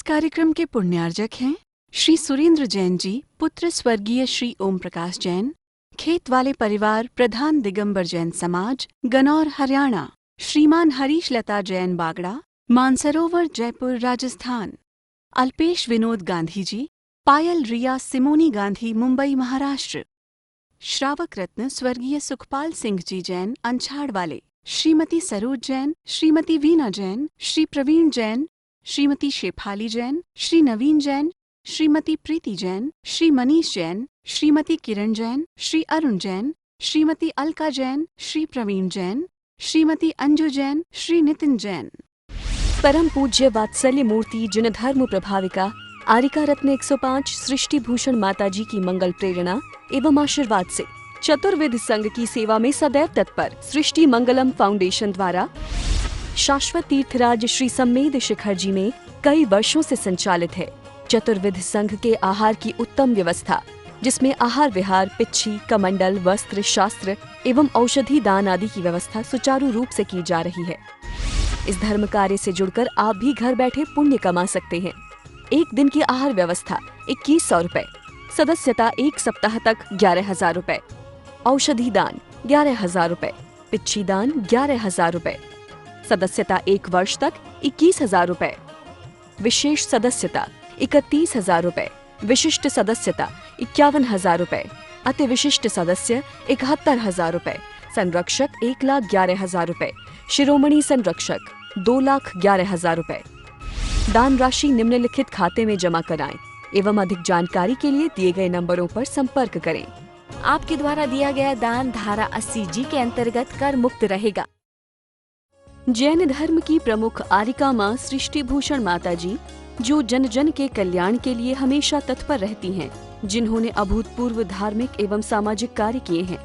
कार्यक्रम के पुण्यार्जक हैं श्री सुरेंद्र जैन जी, पुत्र स्वर्गीय श्री ओम प्रकाश जैन, खेत वाले परिवार, प्रधान दिगंबर जैन समाज, गनौर हरियाणा। श्रीमान हरीश लता जैन बागड़ा, मानसरोवर जयपुर राजस्थान। अल्पेश विनोद गांधी जी, पायल रिया सिमोनी गांधी मुंबई महाराष्ट्र। श्रावक रत्न स्वर्गीय सुखपाल सिंह जी जैन अंछाड़ वाले। श्रीमती सरोज जैन, श्रीमती वीना जैन, श्री प्रवीण जैन, श्रीमती शेफाली जैन, श्री नवीन जैन, श्रीमती प्रीति जैन, श्री मनीष जैन, श्रीमती किरण जैन, श्री अरुण जैन, श्रीमती अलका जैन, श्री प्रवीण जैन, श्रीमती अंजू जैन, श्री नितिन जैन। परम पूज्य वात्सल्य मूर्ति जिन धर्म प्रभाविका आरिका रत्न 105 सृष्टि भूषण माताजी की मंगल प्रेरणा एवं आशीर्वाद से चतुर्विध संघ की सेवा में सदैव तत्पर सृष्टि मंगलम फाउंडेशन द्वारा शाश्वत तीर्थराज श्री सम्मेद शिखर जी में कई वर्षों से संचालित है चतुर्विध संघ के आहार की उत्तम व्यवस्था, जिसमें आहार विहार, पिच्छी, कमंडल, वस्त्र, शास्त्र एवं औषधि दान आदि की व्यवस्था सुचारू रूप से की जा रही है। इस धर्म कार्य से जुड़कर आप भी घर बैठे पुण्य कमा सकते हैं। एक दिन की आहार व्यवस्था 2100 रुपए, सदस्यता 1 सप्ताह तक 11,000 रुपए, औषधि दान 11,000 रुपए, पिच्छी दान 11,000 रुपए, सदस्यता 1 वर्ष तक 21,000 रुपए, विशेष सदस्यता 31,000 रुपए, विशिष्ट सदस्यता 51,000 रुपए, अति विशिष्ट सदस्य 71,000 रुपए, संरक्षक 1,11,000 रुपए, शिरोमणि संरक्षक 2,11,000 रुपए। दान राशि निम्नलिखित खाते में जमा कराएं एवं अधिक जानकारी के लिए दिए गए नंबरों पर संपर्क करें। आपके द्वारा दिया गया दान धारा 80G के अंतर्गत कर मुक्त रहेगा। जैन धर्म की प्रमुख आरिका माँ सृष्टि भूषण माता जी, जो जन जन के कल्याण के लिए हमेशा तत्पर रहती हैं, जिन्होंने अभूतपूर्व धार्मिक एवं सामाजिक कार्य किए हैं,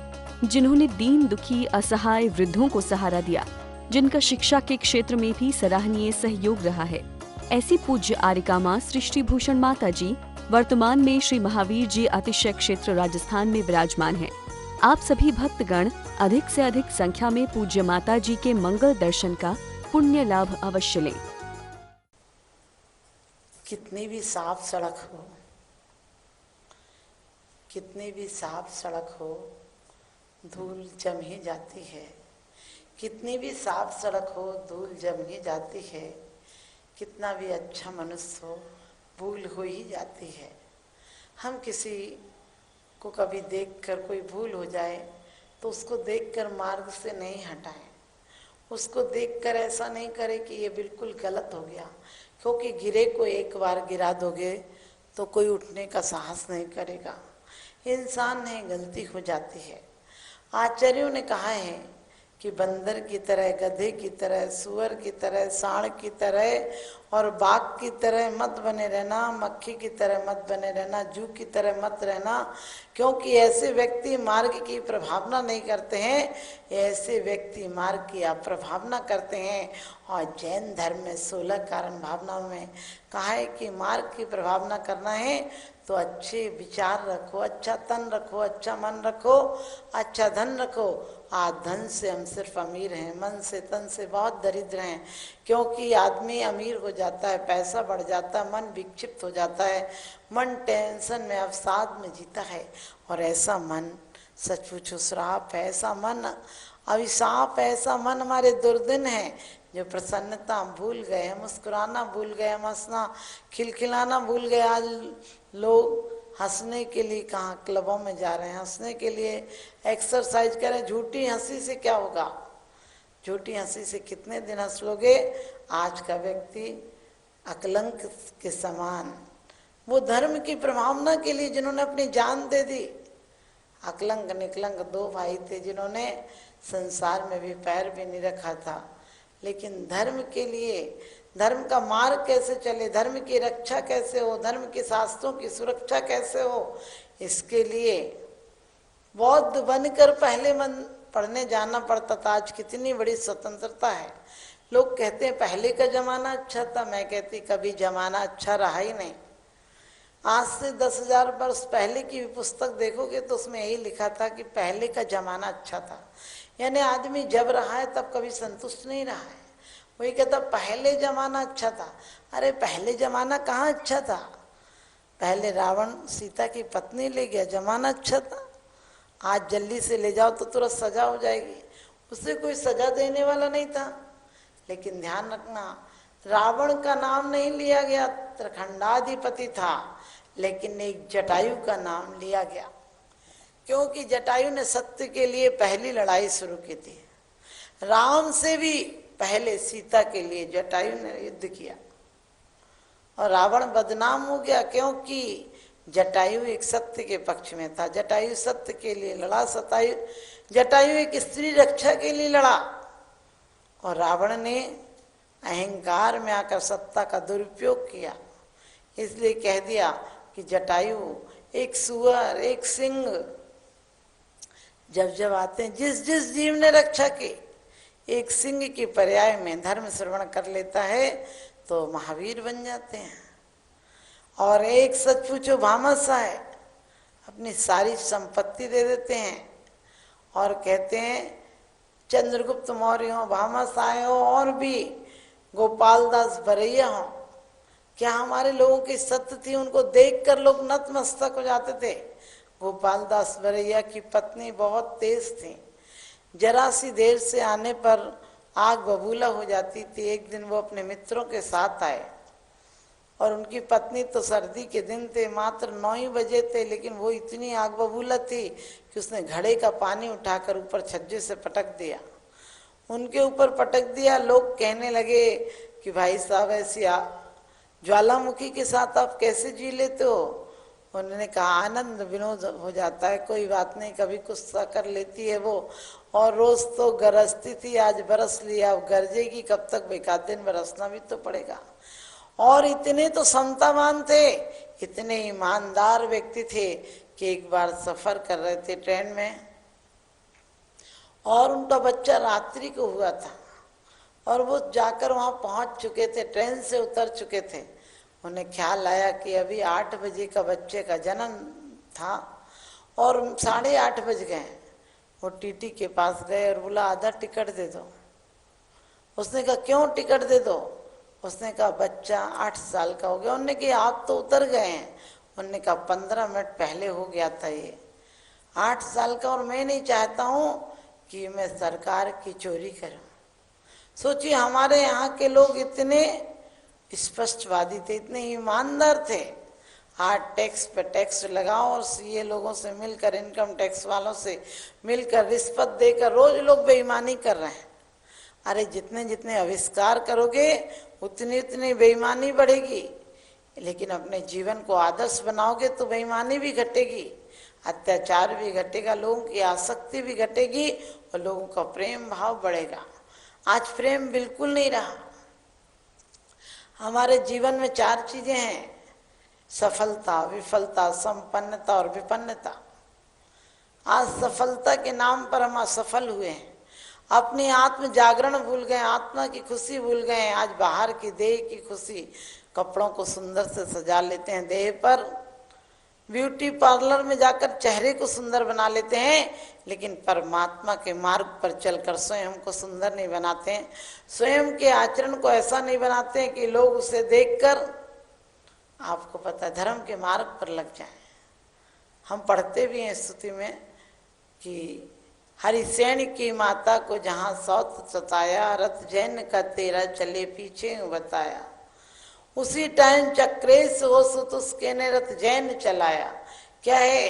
जिन्होंने दीन दुखी असहाय वृद्धों को सहारा दिया, जिनका शिक्षा के क्षेत्र में भी सराहनीय सहयोग रहा है, ऐसी पूज्य आरिका माँ सृष्टि भूषण माता जी वर्तमान में श्री महावीर जी अतिशय क्षेत्र राजस्थान में विराजमान हैं। आप सभी भक्तगण अधिक से अधिक संख्या में पूज्य माता जी के मंगल दर्शन का पुण्य लाभ अवश्य लें। कितनी भी साफ सड़क हो, कितनी भी साफ सड़क हो, धूल जम ही जाती है। कितनी भी साफ सड़क हो, धूल जम ही जाती है। कितना भी अच्छा मनुष्य हो, भूल हो ही जाती है। हम किसी को कभी देखकर कोई भूल हो जाए तो उसको देखकर मार्ग से नहीं हटाएं, उसको देखकर ऐसा नहीं करें कि ये बिल्कुल गलत हो गया, क्योंकि गिरे को एक बार गिरा दोगे तो कोई उठने का साहस नहीं करेगा। इंसान है, गलती हो जाती है। आचार्यों ने कहा है कि बंदर की तरह, गधे की तरह, सुअर की तरह, सांड की तरह और बाघ की तरह मत बने रहना, मक्खी की तरह मत बने रहना, जू की तरह मत रहना, क्योंकि ऐसे व्यक्ति मार्ग की प्रभावना नहीं करते हैं, ऐसे व्यक्ति मार्ग की अप्रभावना करते हैं। और जैन धर्म में 16 कारण भावनाओं में कहा है कि मार्ग की प्रभावना करना है तो अच्छे विचार रखो, अच्छा तन रखो, अच्छा मन रखो, अच्छा धन रखो। आज धन से हम सिर्फ अमीर हैं, मन से तन से बहुत दरिद्र हैं, क्योंकि आदमी अमीर हो जाता है, पैसा बढ़ जाता है, मन विक्षिप्त हो जाता है, मन टेंशन में अवसाद में जीता है। और ऐसा मन सचमुच श्राप है, ऐसा मन अभिशाप है, ऐसा मन हमारे दुर्दिन है जो प्रसन्नता भूल गए, मुस्कुराना भूल गए, हम हंसना खिलखिलाना भूल गए। आज लोग हंसने के लिए कहाँ क्लबों में जा रहे हैं, हंसने के लिए एक्सरसाइज करें। झूठी हंसी से क्या होगा? झूठी हंसी से कितने दिन हंस लोगे? आज का व्यक्ति अकलंक के समान, वो धर्म की प्रभावना के लिए जिन्होंने अपनी जान दे दी। अकलंक निकलंक 2 भाई थे जिन्होंने संसार में भी पैर भी नहीं रखा था, लेकिन धर्म के लिए, धर्म का मार्ग कैसे चले, धर्म की रक्षा कैसे हो, धर्म के शास्त्रों की सुरक्षा कैसे हो, इसके लिए बौद्ध बनकर पहले मन पढ़ने जाना पड़ता था। आज कितनी बड़ी स्वतंत्रता है। लोग कहते हैं पहले का जमाना अच्छा था, मैं कहती कभी जमाना अच्छा रहा ही नहीं। आज से 10,000 वर्ष पहले की पुस्तक देखोगे तो उसमें यही लिखा था कि पहले का जमाना अच्छा था। यानी आदमी जब रहा है तब कभी संतुष्ट नहीं रहा है। वही कहता पहले जमाना अच्छा था। अरे पहले जमाना कहाँ अच्छा था? पहले रावण सीता की पत्नी ले गया, जमाना अच्छा था। आज जल्दी से ले जाओ तो तुरंत सजा हो जाएगी, उसे कोई सजा देने वाला नहीं था। लेकिन ध्यान रखना, रावण का नाम नहीं लिया गया, त्रिखंडाधिपति था, लेकिन एक जटायु का नाम लिया गया, क्योंकि जटायु ने सत्य के लिए पहली लड़ाई शुरू की थी। राम से भी पहले सीता के लिए जटायु ने युद्ध किया और रावण बदनाम हो गया, क्योंकि जटायु एक सत्य के पक्ष में था। जटायु सत्य के लिए लड़ा, जटायु एक स्त्री रक्षा के लिए लड़ा, और रावण ने अहंकार में आकर सत्ता का दुरुपयोग किया। इसलिए कह दिया कि जटायु एक सुअर, एक सिंह जब जब आते हैं, जिस जिस जीव ने रक्षा की, एक सिंह के पर्याय में धर्म श्रवण कर लेता है तो महावीर बन जाते हैं। और एक सच पूछो भामाशाह है, अपनी सारी संपत्ति दे देते हैं और कहते हैं चंद्रगुप्त मौर्य हो, भामाशाह हो, और भी गोपाल दास बरैया हो, क्या हमारे लोगों की सत्य थी, उनको देखकर लोग नतमस्तक हो जाते थे। गोपाल दास बरैया की पत्नी बहुत तेज थी, जरा सी देर से आने पर आग बबूला हो जाती थी। एक दिन वो अपने मित्रों के साथ आए और उनकी पत्नी तो सर्दी के दिन थे, मात्र 9 ही बजे थे, लेकिन वो इतनी आग बबूला थी कि उसने घड़े का पानी उठाकर ऊपर छज्जे से पटक दिया, उनके ऊपर पटक दिया। लोग कहने लगे कि भाई साहब ऐसी ज्वालामुखी के साथ आप कैसे जी लेते हो? उन्होंने कहा आनंद विनोद हो जाता है, कोई बात नहीं, कभी गुस्सा कर लेती है वो, और रोज तो गरजती थी, आज बरस लिया, अब गरजेगी कब तक? एकाध दिन बरसना भी तो पड़ेगा। और इतने तो समतावान थे, इतने ईमानदार व्यक्ति थे कि एक बार सफर कर रहे थे ट्रेन में, और उनका बच्चा रात्रि को हुआ था, और वो जाकर वहां पहुंच चुके थे, ट्रेन से उतर चुके थे। उन्हें ख्याल आया कि अभी 8 बजे का बच्चे का जन्म था और 8:30 बज गए। वो टीटी के पास गए और बोला आधा टिकट दे दो। उसने कहा क्यों टिकट दे दो? उसने कहा बच्चा 8 साल का हो गया। उन्होंने कहा आप तो उतर गए हैं। उन्होंने कहा 15 मिनट पहले हो गया था ये 8 साल का, और मैं नहीं चाहता हूं कि मैं सरकार की चोरी करूं। सोचिए हमारे यहाँ के लोग इतने स्पष्टवादी थे, इतने ईमानदार थे। आज टैक्स पे टैक्स लगाओ और सीए लोगों से मिलकर, इनकम टैक्स वालों से मिलकर, रिश्वत देकर रोज लोग बेईमानी कर रहे हैं। अरे जितने जितने आविष्कार करोगे उतनी उतनी बेईमानी बढ़ेगी, लेकिन अपने जीवन को आदर्श बनाओगे तो बेईमानी भी घटेगी, अत्याचार भी घटेगा, लोगों की आसक्ति भी घटेगी और लोगों का प्रेम भाव बढ़ेगा। आज प्रेम बिल्कुल नहीं रहा। हमारे जीवन में 4 चीजें हैं, सफलता, विफलता, संपन्नता और विपन्नता। आज सफलता के नाम पर हम असफल हुए हैं, अपनी आत्म जागरण भूल गए, आत्मा की खुशी भूल गए। आज बाहर की देह की खुशी, कपड़ों को सुंदर से सजा लेते हैं देह पर, ब्यूटी पार्लर में जाकर चेहरे को सुंदर बना लेते हैं, लेकिन परमात्मा के मार्ग पर चलकर स्वयं को सुंदर नहीं बनाते हैं। स्वयं के आचरण को ऐसा नहीं बनाते हैं कि लोग उसे देखकर, आपको पता है, धर्म के मार्ग पर लग जाएं। हम पढ़ते भी हैं स्तुति में कि हरिसेन की माता को जहाँ सौत सताया, रथ जैन का तेरा चले पीछे बताया। उसी टाइम चक्रेश हो सुत उसके ने रथ जैन चलाया। क्या है,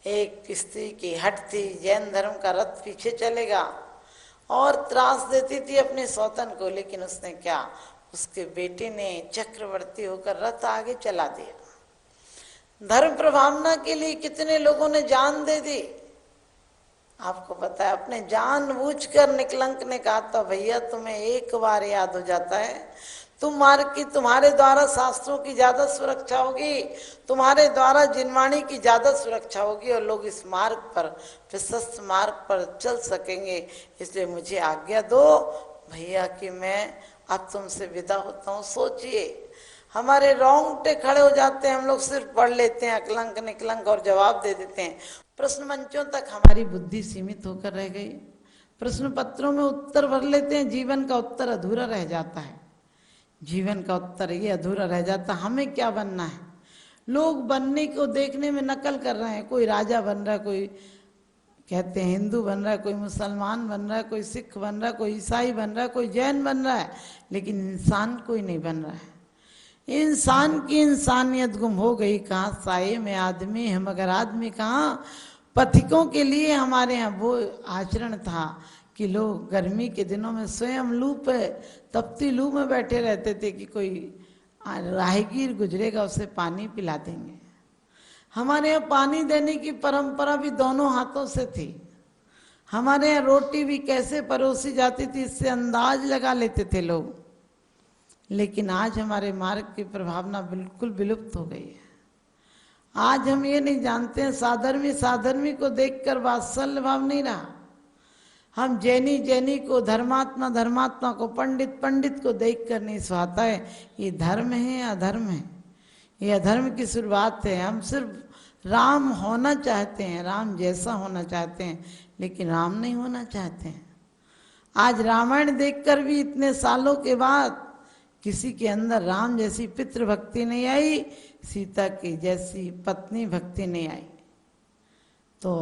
एक स्त्री की हट थी, जैन धर्म का रथ पीछे चलेगा, और त्रास देती थी अपने सौतन को, लेकिन उसने क्या, उसके बेटे ने चक्रवर्ती होकर रथ आगे चला दिया। धर्म प्रभावना के लिए कितने लोगों ने जान दे दी। आपको पता है, अपने जानबूझकर निकलंक ने कहा था भैया तुम्हें एक बार याद हो जाता है, तुम्हारे द्वारा शास्त्रों की ज्यादा सुरक्षा होगी, तुम्हारे द्वारा जिनवाणी की ज्यादा सुरक्षा होगी, और लोग इस मार्ग पर, प्रशस्त मार्ग पर चल सकेंगे। इसलिए मुझे आज्ञा दो भैया कि मैं अब तुमसे विदा होता हूँ। सोचिए, हमारे रोंगटे खड़े हो जाते हैं, हम लोग सिर्फ पढ़ लेते हैं अकलंक निकलंक और जवाब दे देते हैं। प्रश्न मंचों तक हमारी बुद्धि सीमित होकर रह गई। प्रश्न पत्रों में उत्तर भर लेते हैं, जीवन का उत्तर अधूरा रह जाता है। जीवन का उत्तर ये अधूरा रह जाता, हमें क्या बनना है। लोग बनने को देखने में नकल कर रहे हैं, कोई राजा बन रहा है, कोई कहते हैं हिंदू बन रहा है, कोई मुसलमान बन रहा है, कोई सिख बन रहा है, कोई ईसाई बन रहा है, कोई जैन बन रहा है, लेकिन इंसान कोई नहीं बन रहा है। इंसान की इंसानियत गुम हो गई, कहाँ साये में आदमी है मगर आदमी कहाँ। पथिकों के लिए हमारे यहाँ वो आचरण था कि लोग गर्मी के दिनों में स्वयं लू पे, तपती लू में बैठे रहते थे कि कोई राहगीर गुजरेगा उसे पानी पिला देंगे। हमारे यहाँ पानी देने की परंपरा भी दोनों हाथों से थी। हमारे यहाँ रोटी भी कैसे परोसी जाती थी इससे अंदाज लगा लेते थे लोग। लेकिन आज हमारे मार्ग की प्रभावना बिल्कुल विलुप्त हो गई है। आज हम ये नहीं जानते हैं, साधर्मी को देखकर वात्सल्य भाव नहीं रहा। हम जैनी को, धर्मात्मा को, पंडित को देखकर नहीं सुहाता है ये धर्म है या अधर्म है। ये अधर्म की शुरुआत है। हम सिर्फ राम होना चाहते हैं, राम जैसा होना चाहते हैं, लेकिन राम नहीं होना चाहते हैं। आज रामायण देखकर भी इतने सालों के बाद किसी के अंदर राम जैसी पितृ भक्ति नहीं आई, सीता की जैसी पत्नी भक्ति नहीं आई। तो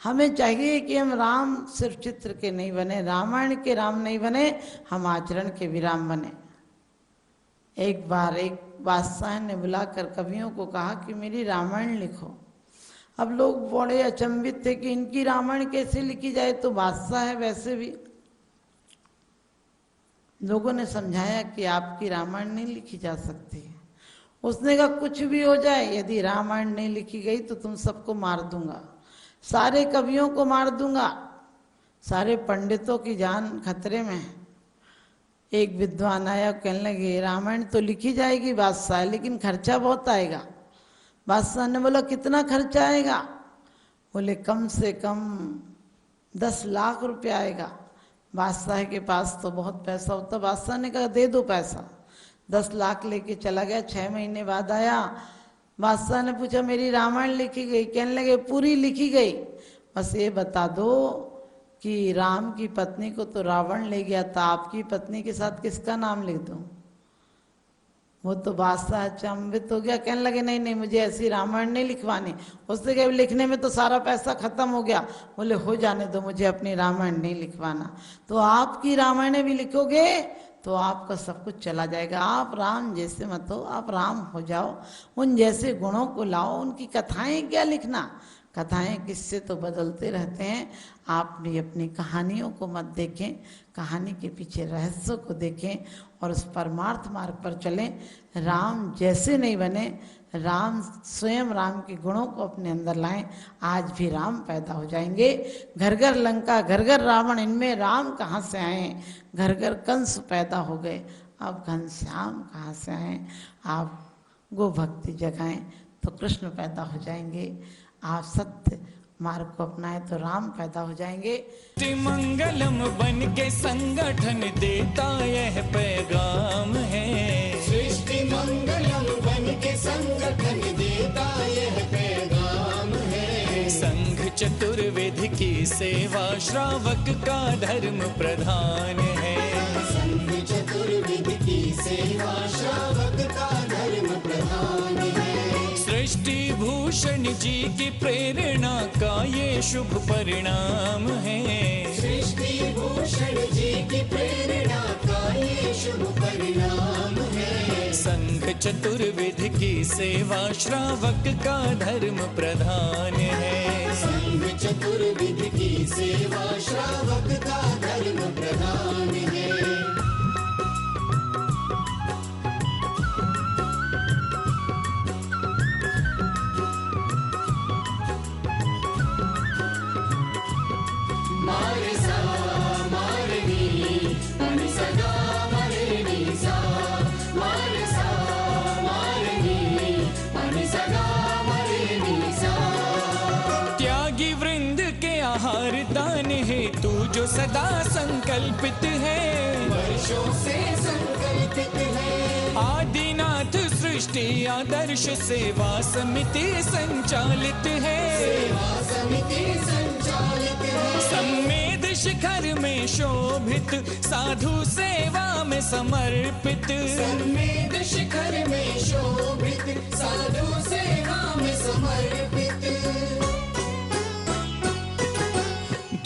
हमें चाहिए कि हम राम सिर्फ चित्र के नहीं बने, रामायण के राम नहीं बने, हम आचरण के भी राम बने। एक बार एक बादशाह ने बुलाकर कवियों को कहा कि मेरी रामायण लिखो। अब लोग बड़े अचंभित थे कि इनकी रामायण कैसे लिखी जाए, तो बादशाह है वैसे भी। लोगों ने समझाया कि आपकी रामायण नहीं लिखी जा सकती। उसने कहा कुछ भी हो जाए, यदि रामायण नहीं लिखी गई तो तुम सबको मार दूंगा, सारे कवियों को मार दूंगा, सारे पंडितों की जान खतरे में है। एक विद्वान आया, कहने लगे रामायण तो लिखी जाएगी बादशाह, लेकिन खर्चा बहुत आएगा। बादशाह ने बोला कितना खर्चा आएगा? बोले कम से कम 10 लाख रुपया आएगा। बादशाह के पास तो बहुत पैसा होता। बादशाह ने कहा दे दो पैसा। 10 लाख लेके चला गया। 6 महीने बाद आया। बादशाह ने पूछा मेरी रामायण लिखी गई? कहने लगे पूरी लिखी गई, बस ये बता दो कि राम की पत्नी को तो रावण ले गया था, आपकी पत्नी के साथ किसका नाम लिख दूं? वो तो बादशाह अचंभित हो गया, कहने लगे नहीं नहीं मुझे ऐसी रामायण नहीं लिखवानी। उसने कहा लिखने में तो सारा पैसा खत्म हो गया। बोले हो जाने दो, मुझे अपनी रामायण नहीं लिखवाना। तो आपकी रामायण भी लिखोगे तो आपका सब कुछ चला जाएगा। आप राम जैसे मत हो, आप राम हो जाओ, उन जैसे गुणों को लाओ। उनकी कथाएं क्या लिखना, कथाएं किससे तो बदलते रहते हैं। आप भी अपनी कहानियों को मत देखें, कहानी के पीछे रहस्य को देखें और उस परमार्थ मार्ग पर चलें। राम जैसे नहीं बने, राम स्वयं राम के गुणों को अपने अंदर लाएं, आज भी राम पैदा हो जाएंगे। घर घर लंका, घर घर रावण, इनमें राम कहाँ से आए? घर घर कंस पैदा हो गए, अब घनश्याम कहाँ से आए? आप गो भक्ति जगाएं तो कृष्ण पैदा हो जाएंगे। आप सत्य मार्ग को अपनाएं तो राम पैदा हो जाएंगे। मंगलम बन के संगठन देता यह पैगाम है। सृष्टि मंगलम बन के संगठन देता यह पैगाम है। संघ चतुर्वेद की सेवा श्रावक का धर्म प्रधान है। संघ चतुर्वेद की सेवा श्रावक का धर्म प्रधान है। सृष्टि भूषण जी की प्रेरणा का ये शुभ परिणाम है। सृष्टि भूषण जी की प्रेरणा का ये शुभ परिणाम है। संघ चतुर्विध की सेवा श्रावक का धर्म प्रधान है। संघ चतुर्विध की सेवा श्रावक का धर्म प्रधान है। तू जो सदा संकल्पित है, वर्षों से संकल्पित है। आदिनाथ सृष्टि आदर्श सेवा समिति संचालित है। सेवा समिति संचालित है। संवेद शिखर में शोभित, साधु सेवा में समर्पित। सन्मेध शिखर में शोभित, साधु सेवा में समर्पित।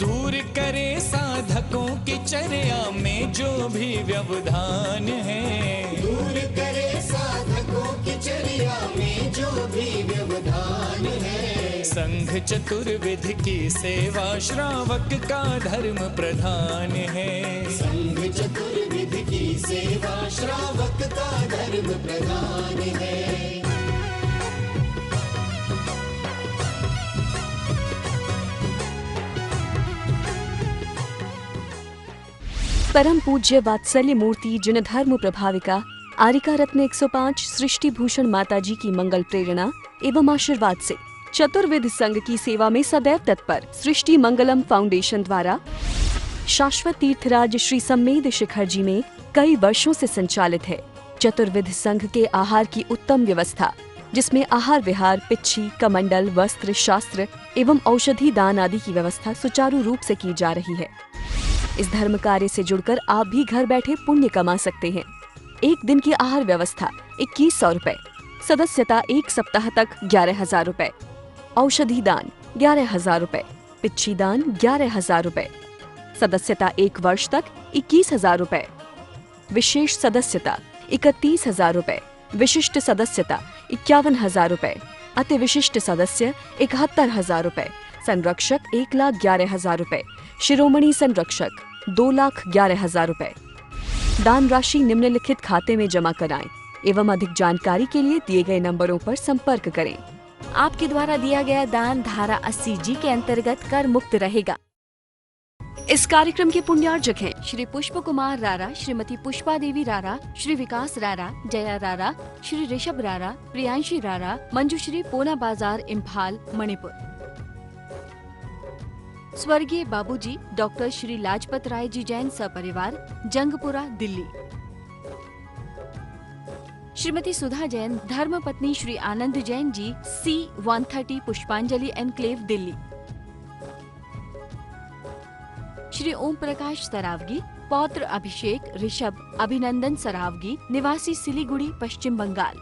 दूर करे साधकों की चर्या में जो भी व्यवधान है, दूर करे साधकों की चर्या में जो भी व्यवधान है। संघ चतुर्विध की सेवा श्रावक का धर्म प्रधान है। संघ चतुर्विध की सेवा श्रावक का धर्म प्रधान है। परम पूज्य वात्सल्य मूर्ति जिन धर्म प्रभाविका आरिका रत्न 105 सृष्टि भूषण माताजी की मंगल प्रेरणा एवं आशीर्वाद से चतुर्विध संघ की सेवा में सदैव तत्पर सृष्टि मंगलम फाउंडेशन द्वारा शाश्वत तीर्थराज श्री सम्मेद शिखर जी में कई वर्षों से संचालित है चतुर्विध संघ के आहार की उत्तम व्यवस्था, जिसमें आहार विहार, पिच्छी, कमंडल, वस्त्र, शास्त्र एवं औषधि दान आदि की व्यवस्था सुचारू रूप से की जा रही है। इस धर्म कार्य से जुड़कर आप भी घर बैठे पुण्य कमा सकते हैं। एक दिन की आहार व्यवस्था 2100 रुपए, सदस्यता 1 सप्ताह तक 11,000 रुपए, औषधि दान 11,000 रुपए, पिच्छी दान 11,000 रुपए, सदस्यता 1 वर्ष तक 21,000 रुपए, विशेष सदस्यता 31,000 रुपए, विशिष्ट सदस्यता 51,000 रुपए, अति विशिष्ट सदस्य 71,000 रुपए, संरक्षक 1,11,000 रुपए, शिरोमणि संरक्षक 2,11,000 रुपए। दान राशि निम्नलिखित खाते में जमा कराएं एवं अधिक जानकारी के लिए दिए गए नंबरों पर संपर्क करें। आपके द्वारा दिया गया दान धारा 80G के अंतर्गत कर मुक्त रहेगा। इस कार्यक्रम के पुण्यार्जक हैं श्री पुष्प कुमार रारा, श्रीमती पुष्पा देवी रारा, श्री विकास रारा, जया रारा, श्री ऋषभ रारा, प्रियांशी रारा, मंजुश्री, पूना बाजार, इम्फाल, मणिपुर। स्वर्गीय बाबूजी डॉक्टर श्री लाजपत राय जी जैन सपरिवार, जंगपुरा, दिल्ली। श्रीमती सुधा जैन, धर्मपत्नी श्री आनंद जैन जी, C130 पुष्पांजलि एनक्लेव, दिल्ली। श्री ओम प्रकाश सरावगी, पौत्र अभिषेक ऋषभ अभिनंदन सरावगी, निवासी सिलीगुड़ी, पश्चिम बंगाल।